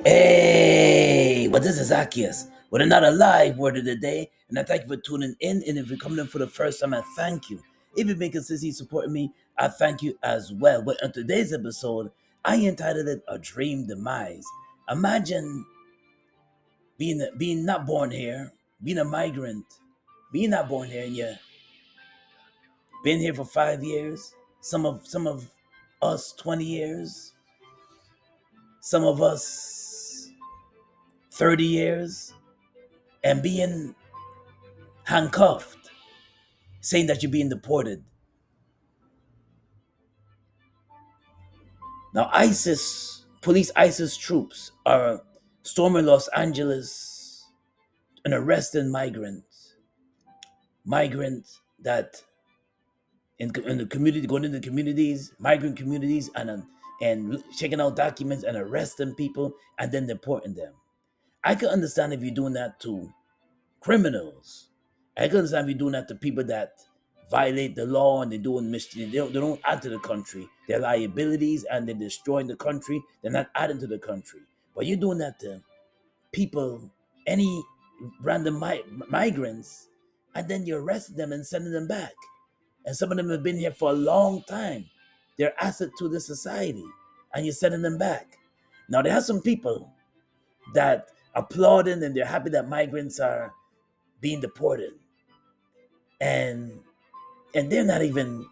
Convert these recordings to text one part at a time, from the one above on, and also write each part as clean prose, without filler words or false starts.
Hey, well, this is Zaccheus with another live word of the day, and I thank you for tuning in. And if you're coming in for the first time, I thank you. If you've been consistently supporting me, I thank you as well. But on today's episode, I entitled it "A Dream Demise." Imagine being not born here, being a migrant, being not born here, and you been here for 5 years. Some of us 20 years. Some of us 30 years, and being handcuffed, saying that you're being deported. Now, ISIS troops are storming Los Angeles and arresting migrants that in the community, going into the communities, migrant communities, and checking out documents and arresting people and then deporting them. I can understand if you're doing that to criminals. I can understand if you're doing that to people that violate the law and they're doing mischief. They don't add to the country. They're liabilities and they're destroying the country. They're not adding to the country. But you're doing that to people, any random migrants, and then you arrest them and sending them back. And some of them have been here for a long time. They're asset to the society, and you're sending them back. Now there are some people that applauding and they're happy that migrants are being deported, and they're not even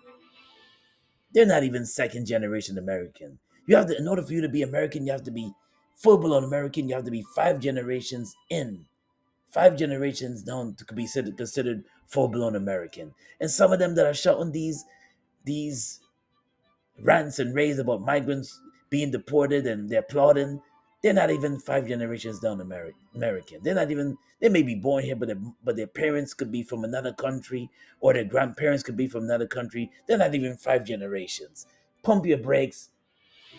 second generation American. You have to, in order for you to be American, you have to be full blown American. You have to be 5 generations in, 5 generations down to be considered full blown American. And some of them that are shouting these rants and raves about migrants being deported and they're applauding, they're not even 5 generations down American. They're not even, they may be born here, but their parents could be from another country or their grandparents could be from another country. They're not even 5 generations. Pump your brakes,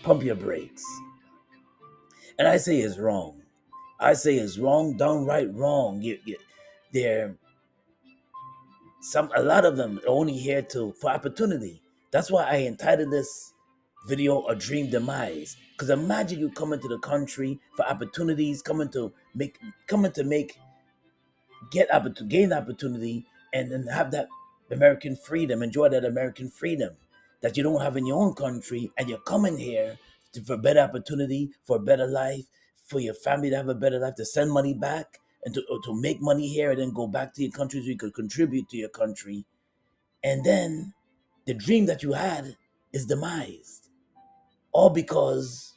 pump your brakes. And I say it's wrong. I say it's wrong, downright wrong. They're a lot of them are only here for opportunity. That's why I entitled this video "A Dream Demise." Because imagine you coming to the country for opportunities, coming to gain opportunity, and then have that American freedom, enjoy that American freedom that you don't have in your own country, and you're coming here for better opportunity, for a better life, for your family to have a better life, to send money back and to make money here and then go back to your country so you could contribute to your country. And then the dream that you had is demised. All because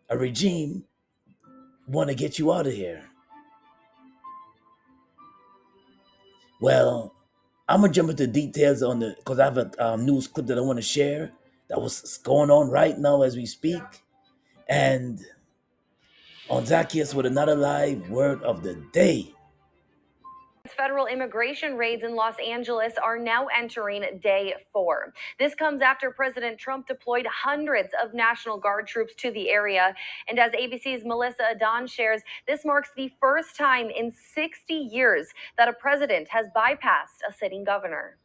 a regime want to get you out of here. Well, I'm gonna jump into details on because I have a news clip that I want to share that was going on right now as we speak, and on Zaccheus with another live word of the day. Federal immigration raids in Los Angeles are now entering day 4. This comes after President Trump deployed hundreds of National Guard troops to the area. And as ABC's Melissa Adon shares, this marks the first time in 60 years that a president has bypassed a sitting governor.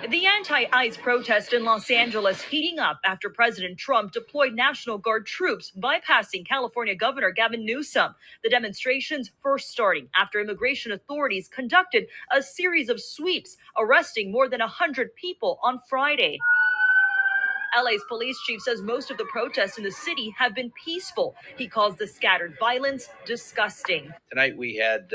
The anti-ICE protest in Los Angeles heating up after President Trump deployed National Guard troops, bypassing California Governor Gavin Newsom. The demonstrations first starting after immigration authorities conducted a series of sweeps, arresting more than 100 people on Friday. LA's police chief says most of the protests in the city have been peaceful. He calls the scattered violence disgusting. Tonight we had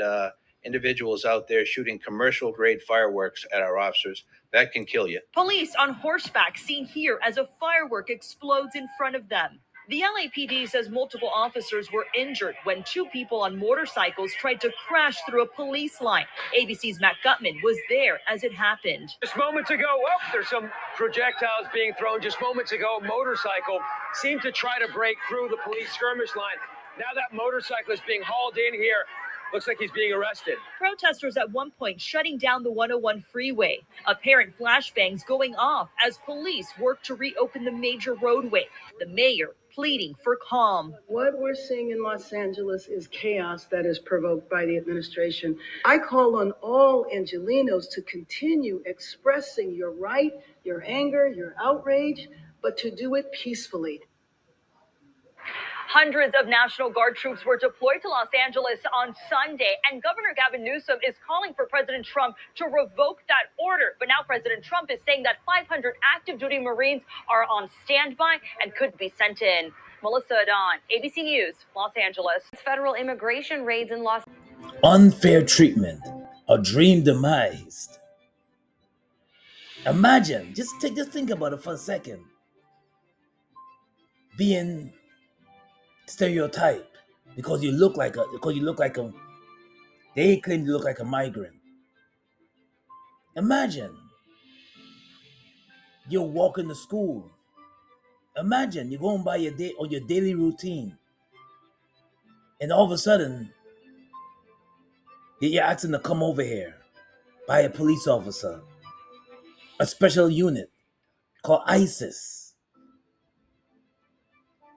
individuals out there shooting commercial grade fireworks at our officers. That can kill you. Police on horseback seen here as a firework explodes in front of them. The LAPD says multiple officers were injured when 2 people on motorcycles tried to crash through a police line. ABC's Matt Gutman was there as it happened. Just moments ago, there's some projectiles being thrown. Just moments ago, a motorcycle seemed to try to break through the police skirmish line. Now that motorcycle is being hauled in here. Looks like he's being arrested. Protesters at one point shutting down the 101 freeway. Apparent flashbangs going off as police work to reopen the major roadway. The mayor pleading for calm. What we're seeing in Los Angeles is chaos that is provoked by the administration. I call on all Angelenos to continue expressing your right, your anger, your outrage, but to do it peacefully. Hundreds of National Guard troops were deployed to Los Angeles on Sunday, and Governor Gavin Newsom is calling for President Trump to revoke that order. But now President Trump is saying that 500 active duty Marines are on standby and could be sent in. Melissa Adon, ABC News, Los Angeles. Federal immigration raids in Los Unfair treatment, a dream demised. Imagine, just think about it for a second. Being stereotyped because you look like a they claim you look like a migrant. Imagine you're walking to school. Imagine you're going by your day or your daily routine, and all of a sudden you're asking to come over here by a police officer, a special unit called ISIS,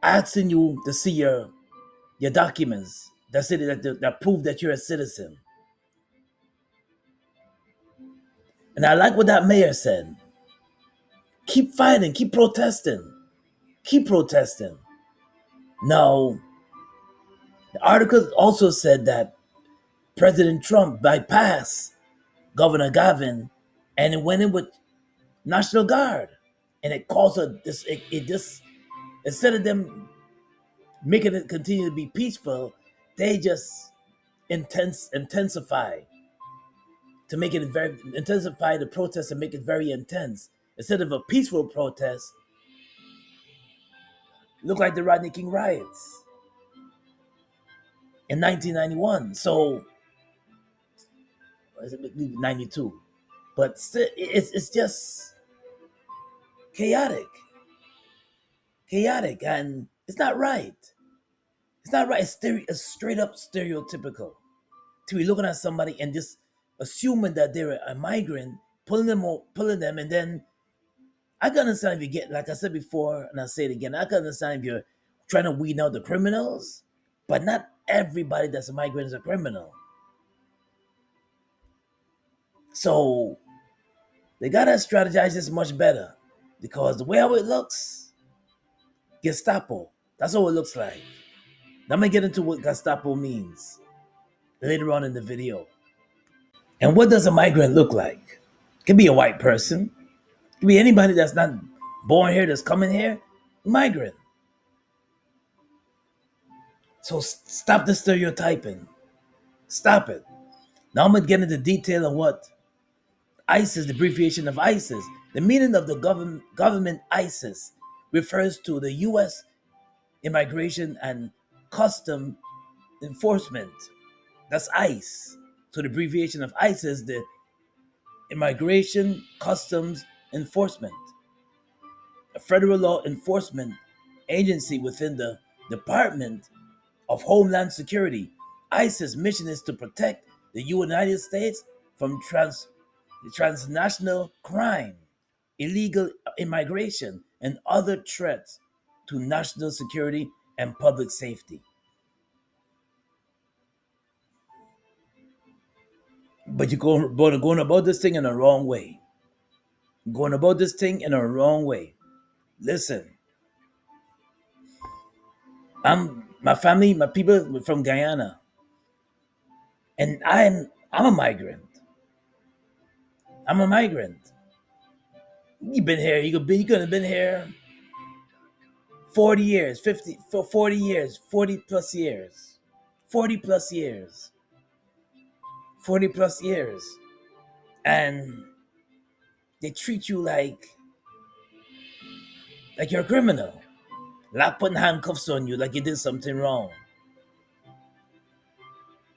asking you to see your documents that prove that you're a citizen. And I like what that mayor said. Keep fighting, keep protesting, keep protesting. Now, the article also said that President Trump bypassed Governor Gavin and it went in with National Guard. And it caused it just, instead of them making it continue to be peaceful, they just intensify to make it very intensify the protest and make it very intense. Instead of a peaceful protest, look like the Rodney King riots in 1991. So, 92, but still, it's just chaotic, and it's not right. It's not right. It's straight up stereotypical to be looking at somebody and just assuming that they're a migrant, pulling them, and then I can understand if you get, like I said before, and I'll say it again, I can understand if you're trying to weed out the criminals, but not everybody that's a migrant is a criminal. So they gotta strategize this much better because the way how it looks, Gestapo. That's what it looks like. Now I'm gonna get into what Gestapo means later on in the video. And what does a migrant look like? It can be a white person. It can be anybody that's not born here, that's coming here. Migrant. So stop the stereotyping. Stop it. Now I'm gonna get into detail on what ISIS, the abbreviation of ISIS. The meaning of the government ISIS refers to the U.S. Immigration and Custom Enforcement. That's ICE. So the abbreviation of ISIS, the Immigration Customs Enforcement, a federal law enforcement agency within the Department of Homeland Security. ISIS' mission is to protect the United States from transnational crime, illegal immigration, and other threats to national security and public safety. But you're going about this thing in the wrong way. Going about this thing in a wrong way. Listen, my family, my people from Guyana, and I'm a migrant. I'm a migrant. You've been here. You could have been here 40 years, 50 for 40 years, 40 plus years, 40 plus years, 40 plus years, and they treat you like you're a criminal, like putting handcuffs on you, like you did something wrong.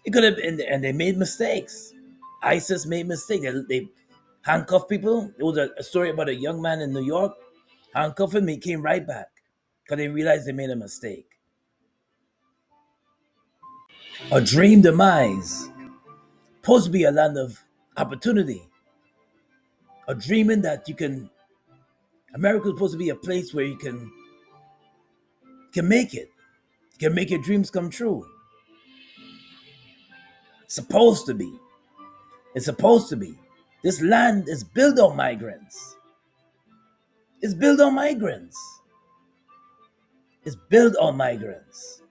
It could have been, and they made mistakes. ISIS made mistakes. They handcuffed people. There was a story about a young man in New York. Handcuffed him, he came right back because they realized they made a mistake. A dream demise. Supposed to be a land of opportunity. A dreaming that America's supposed to be a place where you can make it. You can make your dreams come true. Supposed to be. It's supposed to be. This land is built on migrants. It's built on migrants. is built on migrants.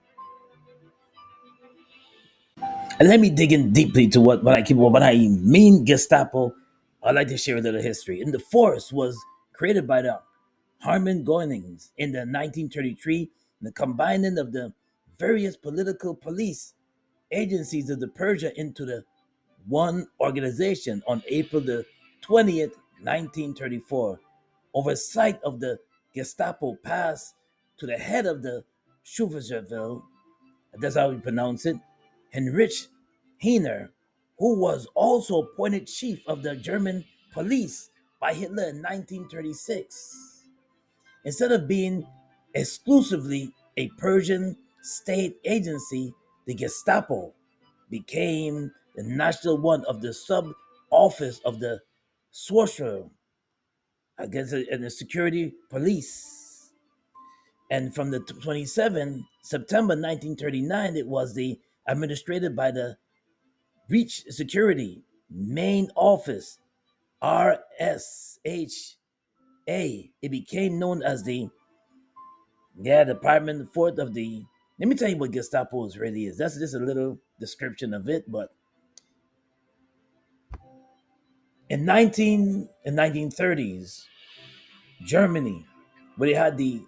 And let me dig in deeply to what I mean Gestapo. I'd like to share a little history. And the force was created by the Harman Goenings in the 1933, the combining of the various political police agencies of the Persia into the one organization on April the 20th, 1934. Oversight of the Gestapo passed to the head of the Schutzstaffel, that's how we pronounce it, Heinrich Heiner, who was also appointed chief of the German police by Hitler in 1936. Instead of being exclusively a Persian state agency, the Gestapo became the national one of the sub office of the Schwarzschild, I guess, and the security police. And from the 27 September 1939, it was the administrated by the Reach Security Main Office, RSHA. It became known as the Department Fourth of the. Let me tell you what Gestapo really is. That's just a little description of it. But in 1930s, Germany, where they had the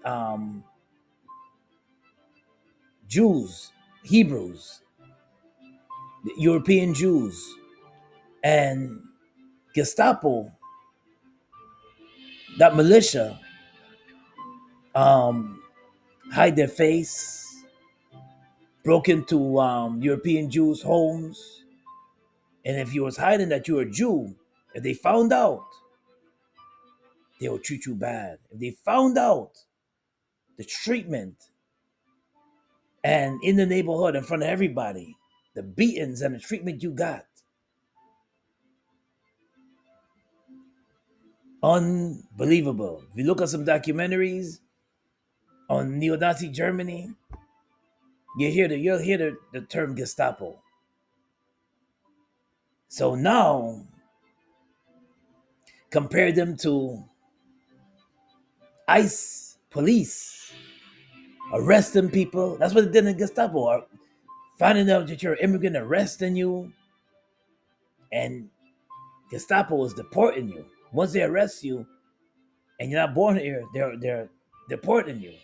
Jews, Hebrews, the European Jews, and Gestapo, that militia, um, hide their face, broke into European Jews' homes, and if you was hiding that you were a Jew, if they found out, they would treat you bad. If they found out the treatment and in the neighborhood in front of everybody, the beatings and the treatment you got, unbelievable. If you look at some documentaries on neo-Nazi Germany, you'll hear the term Gestapo. So now compare them to ICE police arresting people. That's what they did in Gestapo. Or finding out that you're an immigrant, arresting you, and Gestapo is deporting you. Once they arrest you and you're not born here, they're deporting you.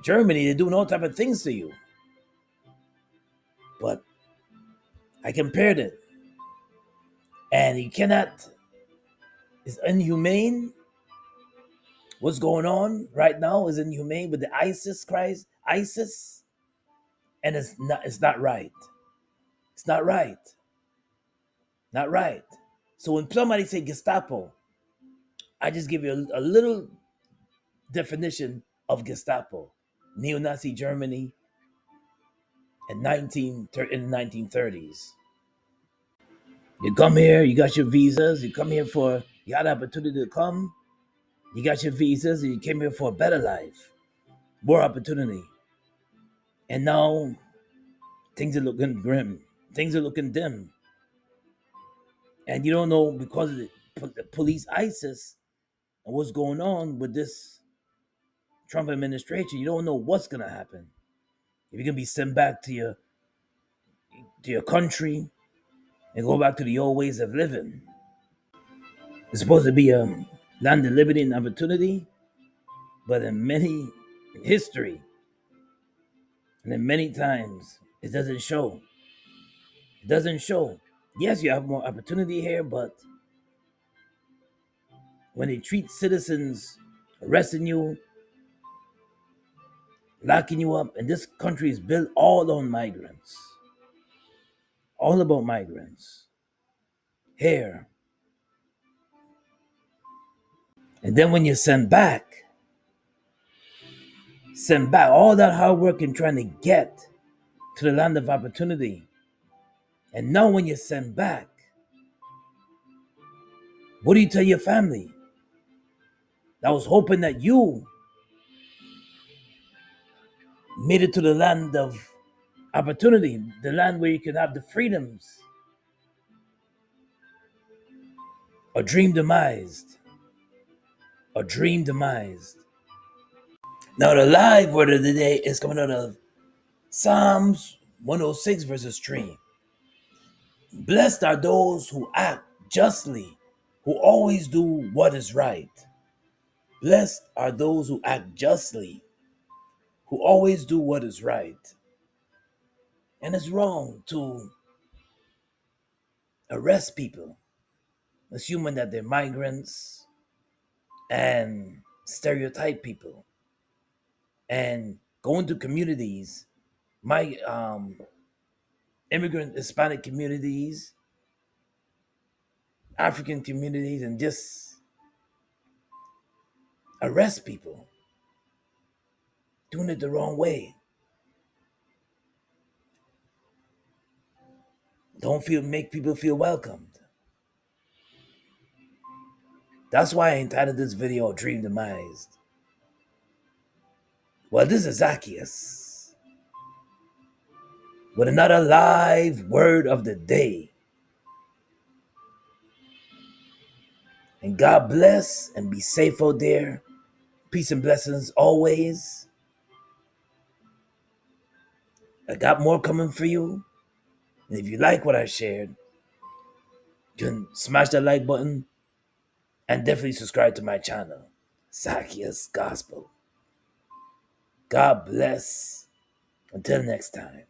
Germany, they're doing all type of things to you. But I compared it, and you cannot. It's inhumane. What's going on right now is inhumane with the ISIS, and it's not. It's not right. It's not right. Not right. So when somebody say Gestapo, I just give you a little definition of Gestapo, neo-Nazi Germany in the 1930s. You come here, you got your visas, you come here you had the opportunity to come, you got your visas, and you came here for a better life, more opportunity. And now things are looking grim, things are looking dim. And you don't know because of the police ISIS and what's going on with this Trump administration, you don't know what's gonna happen. If you're gonna be sent back to your country and go back to the old ways of living. It's supposed to be a land of liberty and opportunity, but in history, and in many times, it doesn't show. It doesn't show. Yes, you have more opportunity here, but when they treat citizens, arresting you, locking you up, and this country is built all on migrants, all about migrants. Here. And then when you send back all that hard work and trying to get to the land of opportunity. And now when you send back, what do you tell your family? I was hoping that you made it to the land of opportunity, the land where you could have the freedoms. A dream demised. A dream demised. Now, the live word of the day is coming out of Psalms 106, verses 3. Blessed are those who act justly, who always do what is right. Blessed are those who act justly, who always do what is right. And it's wrong to arrest people, assuming that they're migrants, and stereotype people, and go into communities, my immigrant Hispanic communities, African communities, and just arrest people, doing it the wrong way. Don't feel make people feel welcomed. That's why I entitled this video Dream Demise. Well, this is Zaccheus with another live word of the day. And God bless and be safe out there. Peace and blessings always. I got more coming for you. And if you like what I shared, you can smash that like button and definitely subscribe to my channel, Zaccheus Gospel. God bless. Until next time.